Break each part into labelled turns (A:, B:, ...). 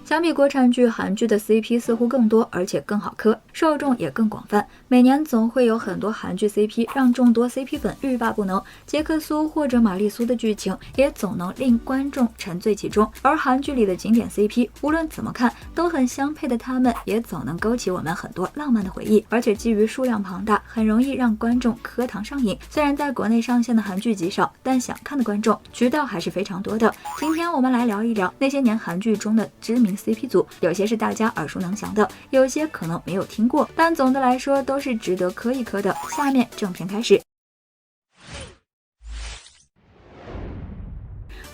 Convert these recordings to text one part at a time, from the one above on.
A: 相比国产剧，韩剧的 CP 似乎更多，而且更好磕，受众也更广泛。每年总会有很多韩剧 CP 让众多 CP 粉欲罢不能，杰克苏或者玛丽苏的剧情也总能令观众沉醉其中。而韩剧里的经典 CP， 无论怎么看都很相配的他们，也总能勾起我们很多浪漫的回忆，而且基于数量庞大，很容易让观众磕糖上瘾。虽然在国内上线的韩剧极少，但想看的观众渠道还是非常多的。今天我们来聊一聊那些年韩剧中的知名 CP 组，有些是大家耳熟能详的，有些可能没有听过，但总的来说都是值得磕一磕的。下面正片开始。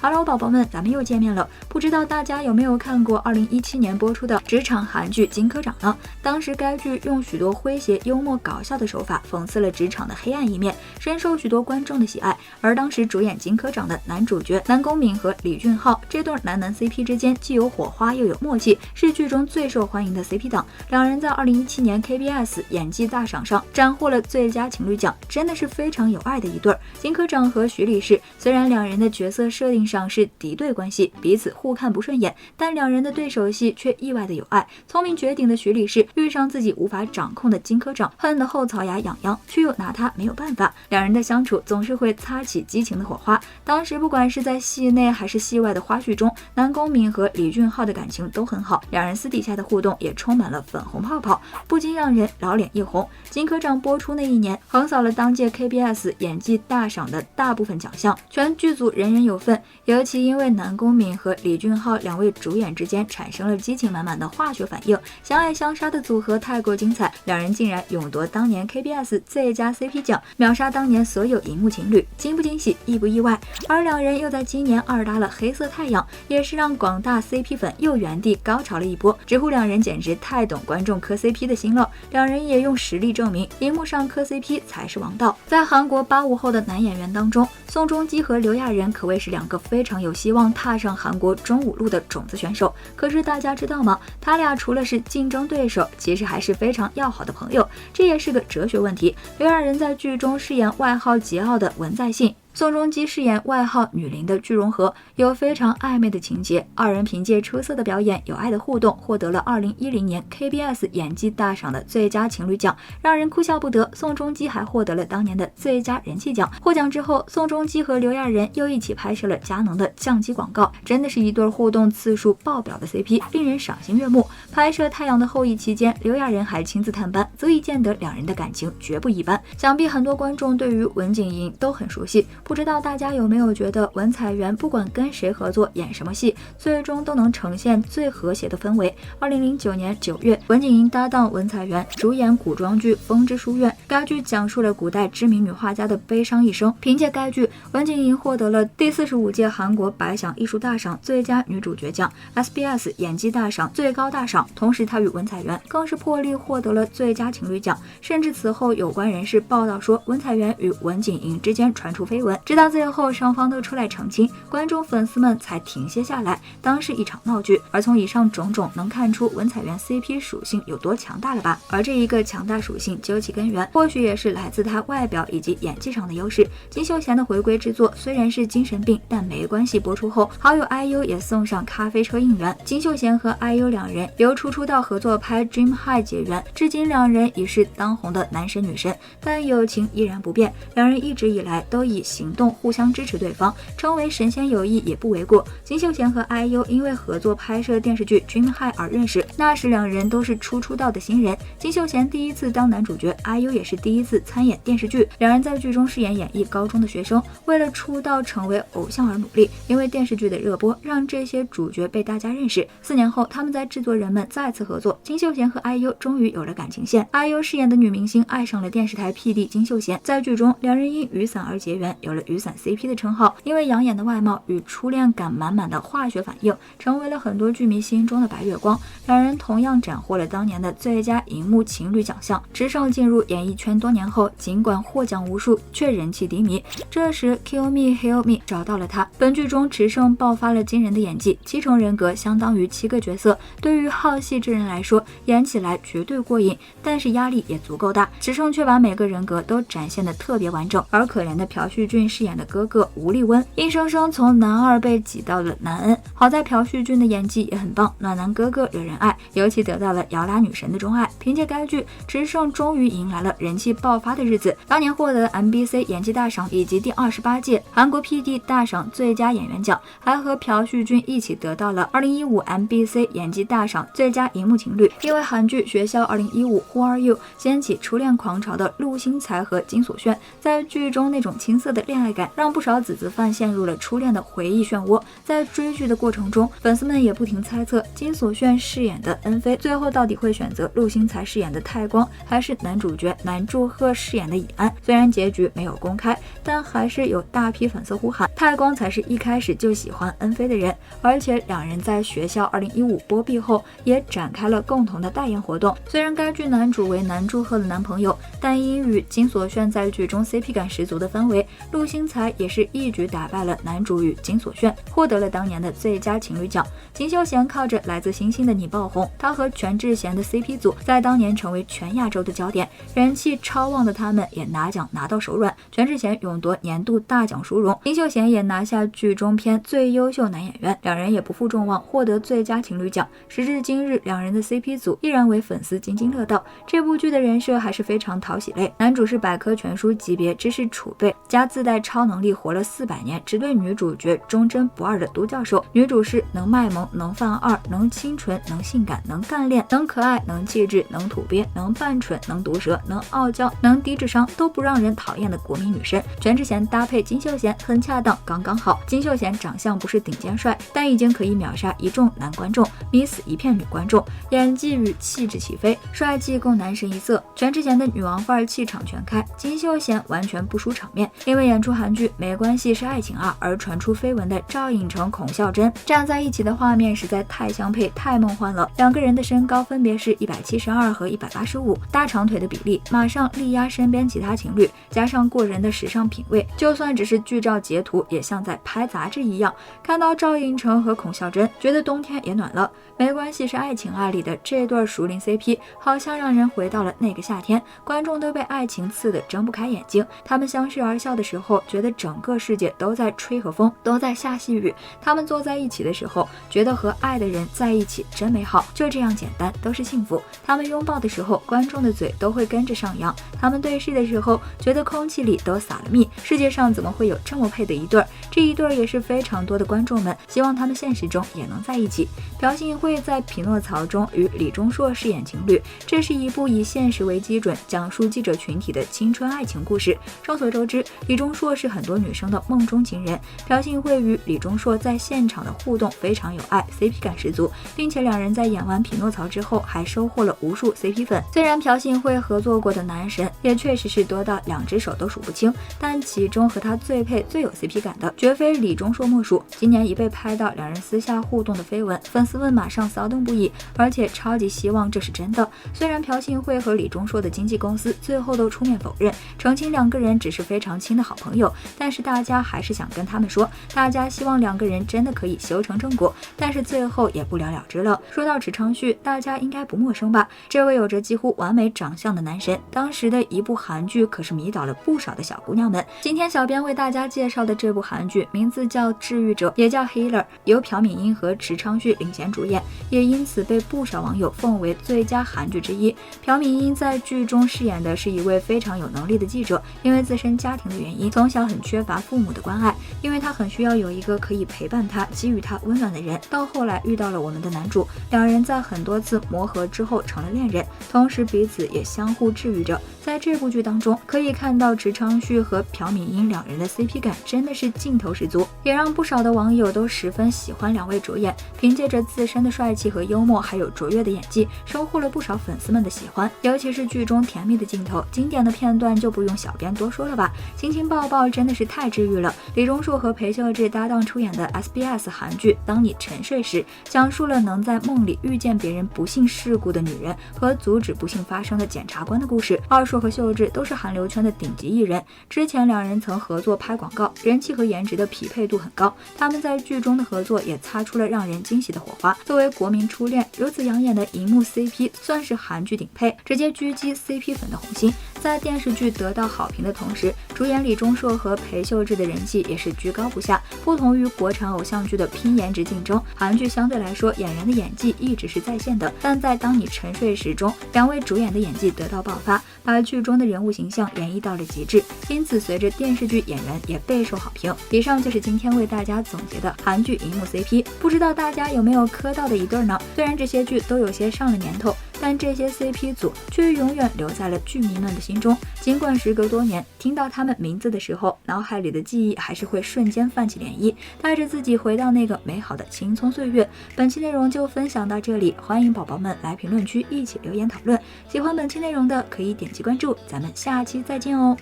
A: Hello， 宝宝们，咱们又见面了。不知道大家有没有看过2017年播出的职场韩剧《金科长》呢？当时该剧用许多诙谐、幽默、搞笑的手法讽刺了职场的黑暗一面，深受许多观众的喜爱。而当时主演金科长的男主角南宫珉和李俊昊这对男 CP 之间既有火花又有默契，是剧中最受欢迎的 CP 档。两人在2017年 KBS 演技大赏上斩获了最佳情侣奖，真的是非常有爱的一对。金科长和徐礼士虽然两人的角色设定上是敌对关系，彼此互看不顺眼，但两人的对手戏却意外的有爱。聪明绝顶的徐礼士遇上自己无法掌控的金科长，恨得后槽牙痒痒，却又拿他没有办法。两人的相处总是会擦起激情的火花。当时不管是在戏内还是戏外的花絮中，南宫珉和李俊昊的感情都很好，两人私底下的互动也充满了粉红泡泡，不禁让人老脸一红。金科长播出那一年，横扫了当届 KBS 演技大赏的大部分奖项，全剧组人人有份。尤其因为南宫珉和李俊昊两位主演之间产生了激情满满的化学反应，相爱相杀的组合太过精彩，两人竟然勇夺当年 KBS 最佳 CP 奖，秒杀当年所有荧幕情侣，惊不惊喜，意不意外？而两人又在今年二搭了黑色太阳，也是让广大 CP 粉又原地高潮了一波。直呼两人简直太懂观众磕 CP 的心了，两人也用实力证明荧幕上磕 CP 才是王道。在韩国85后的男演员当中，宋仲基和刘亚仁可谓是两个非常有希望踏上韩国中5路的种子选手。可是大家知道吗？他俩除了是竞争对手，其实还是非常要好的朋友，这也是个哲学问题。刘亚仁在剧中饰演外号桀骜的文在信，宋仲基饰演外号女伶的具荣和，有非常暧昧的情节。二人凭借出色的表演、有爱的互动，获得了2010年 KBS 演技大赏的最佳情侣奖，让人哭笑不得。宋仲基还获得了当年的最佳人气奖。获奖之后，宋仲基和刘亚仁又一起拍摄了佳能的相机广告，真的是一对互动次数爆表的 CP， 令人赏心悦目。拍摄《太阳的后裔》期间，刘亚仁还亲自探班，足以见得两人的感情绝不一般。想必很多观众对于文景寅都很熟悉，不知道大家有没有觉得文彩元不管跟谁合作演什么戏，最终都能呈现最和谐的氛围。2009年9月，文景寅搭档文彩元主演古装剧《风之书院》，该剧讲述了古代知名女画家的悲伤一生。凭借该剧，文景寅获得了第45届韩国百想艺术大赏最佳女主角奖、SBS 演技大赏最高大赏。同时，他与文彩元更是破例获得了最佳情侣奖。甚至此后，有关人士报道说，文彩元与文景寅之间传出绯闻，直到最后双方都出来澄清，观众粉丝们才停歇下来，当是一场闹剧。而从以上种种能看出文彩元 CP 属性有多强大了吧？而这一个强大属性究其根源，或许也是来自他外表以及演技上的优势。金秀贤的回归之作虽然是精神病，但没关系，播出后好友 IU 也送上咖啡车应援。金秀贤和 IU 两人由初出道合作拍 Dream High 结缘，至今两人已是当红的男神女神，但友情依然不变。两人一直以来都以行动互相支持对方，称为神仙友谊也不为过。金秀贤和 IU 因为合作拍摄电视剧 Dream High 而认识，那时两人都是初出道的新人，金秀贤第一次当男主角， IU 也是第一次参演电视剧。两人在剧中饰演演艺高中的学生，为了出道成为偶像而努力。因为电视剧的热播，让这些主角被大家认识。4年后，他们在制作人们再次合作，金秀贤和 IU 终于有了感情线。IU 饰演的女明星爱上了电视台 PD 金秀贤，在剧中两人因雨伞而结缘，有了雨伞 CP 的称号。因为养眼的外貌与初恋感满满的化学反应，成为了很多剧迷心中的白月光。两人同样斩获了当年的最佳荧幕情侣奖项。池胜进入演艺圈多年后，尽管获奖无数，却人气低迷。这时 Kill Me Heal Me 找到了他。本剧中池胜爆发了惊人的演技，7重人格相当于7个角色，对于好戏之人来说，演起来绝对过瘾，但是压力也足够大。池胜却把每个人格都展现得特别完整。而可怜的朴叙俊俊饰演的哥哥吴立温，硬生生从男二被挤到了男 N。好在朴叙俊的演技也很棒，暖男哥哥惹人爱，尤其得到了摇篮女神的钟爱。凭借该剧，直胜终于迎来了人气爆发的日子。当年获得 MBC 演技大赏以及第28届韩国 PD 大赏最佳演员奖，还和朴叙俊一起得到了2015 MBC 演技大赏最佳荧幕情侣。因为韩剧《学校2015 Who Are You》掀起初恋狂潮的陆星材和金所炫，在剧中那种青涩的恋爱感，让不少子子饭陷入了初恋的回忆漩涡。在追剧的过程中，粉丝们也不停猜测金所炫饰演的恩妃最后到底会选择陆星材饰演的泰光，还是男主角南柱赫饰演的以安。虽然结局没有公开，但还是有大批粉丝呼喊泰光才是一开始就喜欢恩妃的人。而且两人在学校2015播毕后也展开了共同的代言活动。虽然该剧男主为南柱赫的男朋友，但因与金所炫在剧中 CP 感十足的氛围，陆星材也是一举打败了男主与金所炫，获得了当年的最佳情侣奖。金秀贤靠着来自星星的你爆红，他和全智贤的 CP 组在当年成为全亚洲的焦点，人气超旺的他们也拿奖拿到手软。全智贤勇夺年度大奖殊荣，金秀贤也拿下剧中片最优秀男演员，两人也不负众望，获得最佳情侣奖。时至今日，两人的 CP 组依然为粉丝津津乐道。这部剧的人设还是非常讨喜类，男主是百科全书级别知识储备加自带超能力，活了400年，只对女主角忠贞不二的毒教授。女主是能卖萌、能犯二、能清纯、能性感、能干练、能可爱、能气质、能土鳖、能扮蠢、能毒舌、能傲娇、能低智商，都不让人讨厌的国民女神。全智贤搭配金秀贤很恰当，刚刚好。金秀贤长相不是顶尖帅，但已经可以秒杀一众男观众，迷死一片女观众，演技与气质起飞，帅气共男神一色。全智贤的女王范儿气场全开，金秀贤完全不输场面。因为演出韩剧《没关系是爱情啊》而传出绯闻的赵寅成、孔孝真站在一起的画面实在太相配太梦幻了。两个人的身高分别是172和185，大长腿的比例马上力压身边其他情侣，加上过人的时尚品味，就算只是剧照截图也像在拍杂志一样。看到赵寅成和孔孝真，觉得冬天也暖了。没关系是爱情啊里的这对熟龄 CP 好像让人回到了那个夏天，观众都被爱情刺得睁不开眼睛。他们相视而笑的时候，觉得整个世界都在吹和风，都在下细雨。他们坐在一起的时候，觉得和爱的人在一起真美好，就这样简单，都是幸福。他们拥抱的时候，观众的嘴都会跟着上扬。他们对视的时候，觉得空气里都撒了蜜。世界上怎么会有这么配的一对儿？这一对儿也是非常多的观众们希望他们现实中也能在一起。朴信惠在《匹诺曹》中与李钟硕饰演情侣，这是一部以现实为基准，讲述记者群体的青春爱情故事。众所周知，李钟硕是很多女生的梦中情人，朴信惠与李钟硕在现场的互动非常有爱， CP 感十足，并且两人在演完《匹诺曹》之后还收获了无数 CP 粉。虽然朴信惠合作过的男神也确实是多到2只手都数不清，但其中和他最配最有 CP 感的绝非李钟硕莫属。今年一被拍到两人私下互动的绯闻，粉丝们马上骚动不已，而且超级希望这是真的。虽然朴信惠和李钟硕的经纪公司最后都出面否认，澄清两个人只是非常亲的好朋友，但是大家还是想跟他们说，大家希望两个人真的可以修成正果，但是最后也不了了之了。说到池昌旭，大家应该不陌生吧？这位有着几乎完美长相的男神，当时的一部韩剧可是迷倒了不少的小姑娘们。今天小编为大家介绍的这部韩剧名字叫《治愈者》，也叫 Healer， 由朴敏英和池昌旭领衔主演，也因此被不少网友奉为最佳韩剧之一。朴敏英在剧中饰演的是一位非常有能力的记者，因为自身家庭的原因，从小很缺乏父母的关爱，因为他很需要有一个可以陪伴他、给予他温暖的人。到后来遇到了我们的男主，两人在很多次磨合之后成了恋人，同时彼此也相互治愈着。在这部剧当中，可以看到池昌旭和朴敏英两人的 CP 感真的是劲头十足，也让不少的网友都十分喜欢两位主演。凭借着自身的帅气和幽默，还有卓越的演技，收获了不少粉丝们的喜欢。尤其是剧中甜蜜的镜头、经典的片段，就不用小编多说了吧，亲亲抱抱真的是太治愈了。李钟硕和裴秀智搭档出演的 SBS 韩剧《当你沉睡时》，讲述了能在梦里遇见别人不幸事故的女人和阻止不幸发生的检察官的故事。二硕和秀智都是韩流圈的顶级艺人，之前两人曾合作拍广告，人气和颜值的匹配度很高。他们在剧中的合作也擦出了让人惊喜的火花。作为国民初恋，如此养眼的荧幕 CP 算是韩剧顶配，直接狙击 CP 粉的红心。在电视剧得到好评的同时，主演李钟硕和裴秀智的人气也是居高不下。不同于国产偶像剧的拼颜值竞争，韩剧相对来说演员的演技一直是在线的。但在《当你沉睡时》中，两位主演的演技得到爆发，把剧中的人物形象演绎到了极致，因此随着电视剧演员也备受好评。以上就是今天为大家总结的韩剧荧幕 CP， 不知道大家有没有磕到的一对呢？虽然这些剧都有些上了年头，但这些 CP 组却永远留在了剧迷们的心中。尽管时隔多年，听到他们名字的时候，脑海里的记忆还是会瞬间泛起涟漪，带着自己回到那个美好的青葱岁月。本期内容就分享到这里，欢迎宝宝们来评论区一起留言讨论。喜欢本期内容的可以点击关注，咱们下期再见哦。